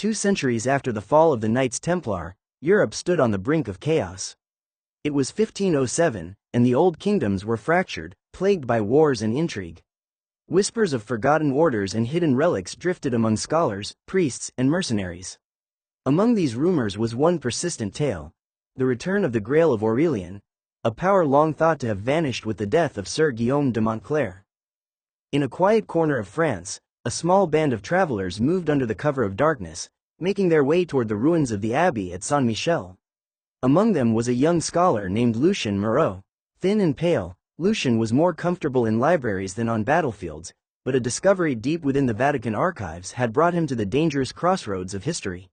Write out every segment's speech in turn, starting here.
2 centuries after the fall of the Knights Templar, Europe stood on the brink of chaos. It was 1507, and the old kingdoms were fractured, plagued by wars and intrigue. Whispers of forgotten orders and hidden relics drifted among scholars, priests, and mercenaries. Among these rumors was one persistent tale: the return of the Grail of Aurelian, a power long thought to have vanished with the death of Sir Guillaume de Montclair. In a quiet corner of France, a small band of travelers moved under the cover of darkness, making their way toward the ruins of the abbey at Saint-Michel. Among them was a young scholar named Lucien Moreau. Thin and pale, Lucien was more comfortable in libraries than on battlefields, but a discovery deep within the Vatican archives had brought him to the dangerous crossroads of history.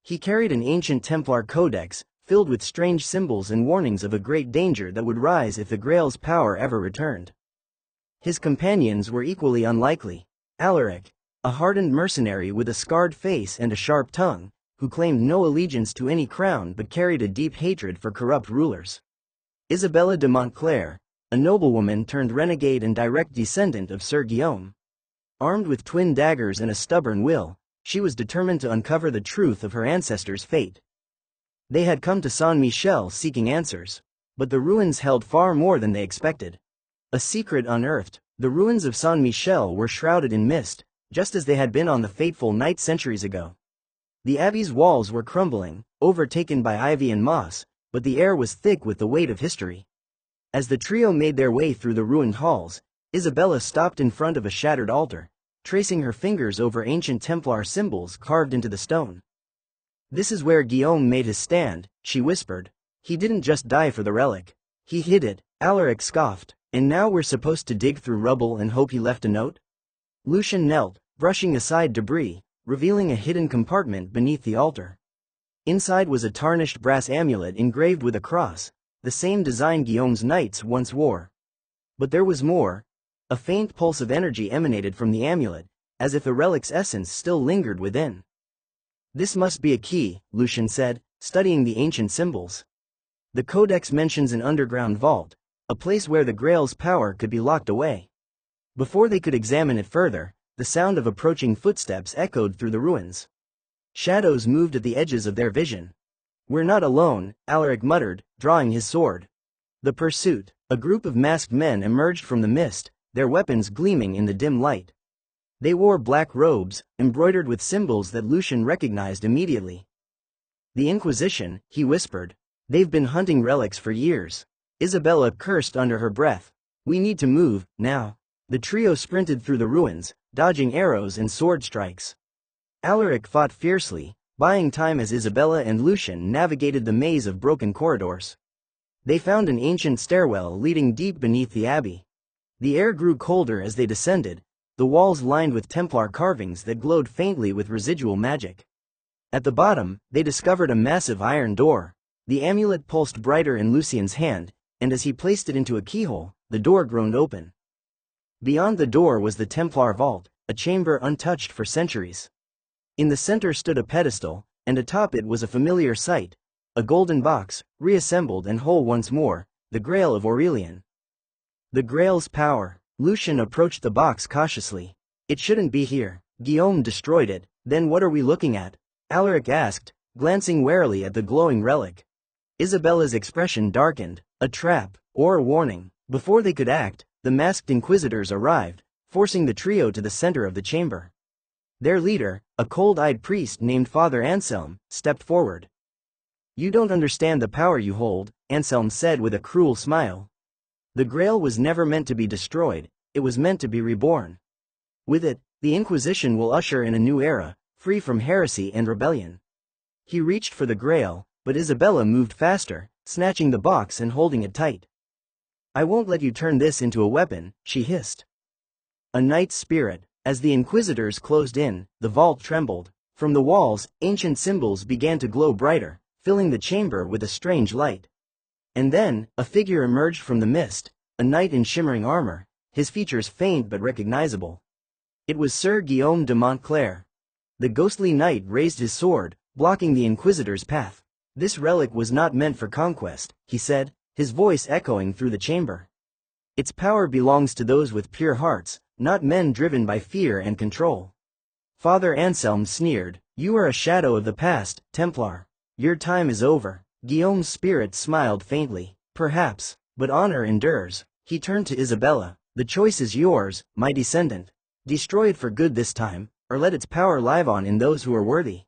He carried an ancient Templar codex, filled with strange symbols and warnings of a great danger that would rise if the Grail's power ever returned. His companions were equally unlikely. Alaric, a hardened mercenary with a scarred face and a sharp tongue, who claimed no allegiance to any crown but carried a deep hatred for corrupt rulers. Isabella de Montclair, a noblewoman turned renegade and direct descendant of Sir Guillaume. Armed with twin daggers and a stubborn will, she was determined to uncover the truth of her ancestors' fate. They had come to Saint-Michel seeking answers, but the ruins held far more than they expected. A secret unearthed, the ruins of Saint-Michel were shrouded in mist, just as they had been on the fateful night centuries ago. The abbey's walls were crumbling, overtaken by ivy and moss, but the air was thick with the weight of history. As the trio made their way through the ruined halls, Isabella stopped in front of a shattered altar, tracing her fingers over ancient Templar symbols carved into the stone. "This is where Guillaume made his stand," she whispered. "He didn't just die for the relic. He hid it." Alaric scoffed. "And now we're supposed to dig through rubble and hope he left a note?" Lucien knelt, brushing aside debris, revealing a hidden compartment beneath the altar. Inside was a tarnished brass amulet engraved with a cross, the same design Guillaume's knights once wore. But there was more. A faint pulse of energy emanated from the amulet, as if the relic's essence still lingered within. "This must be a key," Lucien said, studying the ancient symbols. "The codex mentions an underground vault, a place where the Grail's power could be locked away." Before they could examine it further, the sound of approaching footsteps echoed through the ruins. Shadows moved at the edges of their vision. "We're not alone," Alaric muttered, drawing his sword. The pursuit. A group of masked men emerged from the mist, their weapons gleaming in the dim light. They wore black robes, embroidered with symbols that Lucien recognized immediately. "The Inquisition," he whispered. "They've been hunting relics for years." Isabella cursed under her breath. "We need to move, now." The trio sprinted through the ruins, dodging arrows and sword strikes. Alaric fought fiercely, buying time as Isabella and Lucien navigated the maze of broken corridors. They found an ancient stairwell leading deep beneath the abbey. The air grew colder as they descended, the walls lined with Templar carvings that glowed faintly with residual magic. At the bottom, they discovered a massive iron door. The amulet pulsed brighter in Lucien's hand, and as he placed it into a keyhole, the door groaned open. Beyond the door was the Templar vault, a chamber untouched for centuries. In the center stood a pedestal, and atop it was a familiar sight: a golden box, reassembled and whole once more, the Grail of Aurelian. The Grail's power. Lucien approached the box cautiously. "It shouldn't be here. Guillaume destroyed it." "Then what are we looking at?" Alaric asked, glancing warily at the glowing relic. Isabella's expression darkened. "A trap, or a warning." Before they could act, the masked inquisitors arrived, forcing the trio to the center of the chamber. Their leader, a cold-eyed priest named Father Anselm, stepped forward. "You don't understand the power you hold," Anselm said with a cruel smile. "The Grail was never meant to be destroyed, it was meant to be reborn. With it, the Inquisition will usher in a new era, free from heresy and rebellion." He reached for the Grail, but Isabella moved faster, snatching the box and holding it tight. "I won't let you turn this into a weapon," she hissed. A knight's spirit. As the inquisitors closed in, the vault trembled. From the walls, ancient symbols began to glow brighter, filling the chamber with a strange light. And then, a figure emerged from the mist, a knight in shimmering armor, his features faint but recognizable. It was Sir Guillaume de Montclair. The ghostly knight raised his sword, blocking the inquisitor's path. "This relic was not meant for conquest," he said, his voice echoing through the chamber. "Its power belongs to those with pure hearts, not men driven by fear and control." Father Anselm sneered. You are a shadow of the past, Templar. Your time is over. Guillaume's spirit smiled faintly. Perhaps, but honor endures. He turned to Isabella. The choice is yours, my descendant. Destroy it for good this time, or let its power live on in those who are worthy.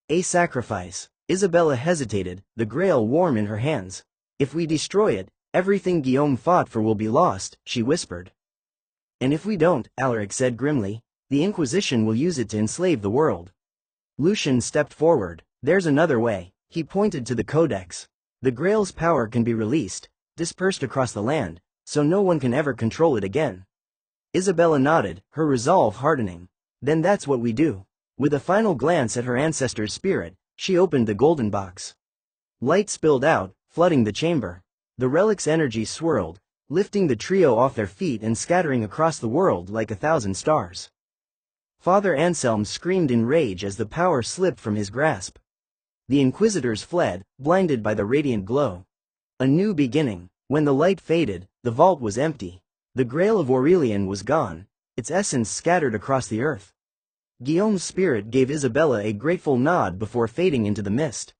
A sacrifice. Isabella hesitated, the grail warm in her hands. If we destroy it, everything Guillaume fought for will be lost, she whispered. And if we don't, Alaric said grimly, the Inquisition will use it to enslave the world. Lucian stepped forward. There's another way. He pointed to the Codex. The Grail's power can be released, dispersed across the land, so no one can ever control it again. Isabella nodded, her resolve hardening. Then that's what we do. With a final glance at her ancestor's spirit, she opened the golden box. Light spilled out, flooding the chamber. The relic's energy swirled, lifting the trio off their feet and scattering across the world like 1,000 stars. Father Anselm screamed in rage as the power slipped from his grasp. The Inquisitors fled, blinded by the radiant glow. A new beginning. When the light faded, the vault was empty. The Grail of Aurelian was gone, its essence scattered across the earth. Guillaume's spirit gave Isabella a grateful nod before fading into the mist.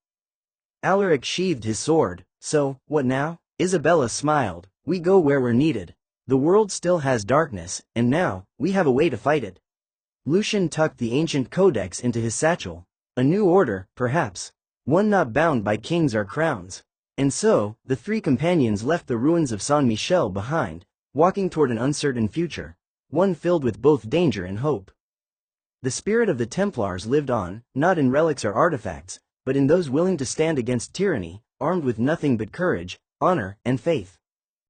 Alaric sheathed his sword. So, what now? Isabella smiled. We go where we're needed. The world still has darkness, and now, we have a way to fight it. Lucian tucked the ancient codex into his satchel. A new order, perhaps. One not bound by kings or crowns. And so, the three companions left the ruins of Saint Michel behind, walking toward an uncertain future, one filled with both danger and hope. The spirit of the Templars lived on, not in relics or artifacts, but in those willing to stand against tyranny, armed with nothing but courage, honor, and faith.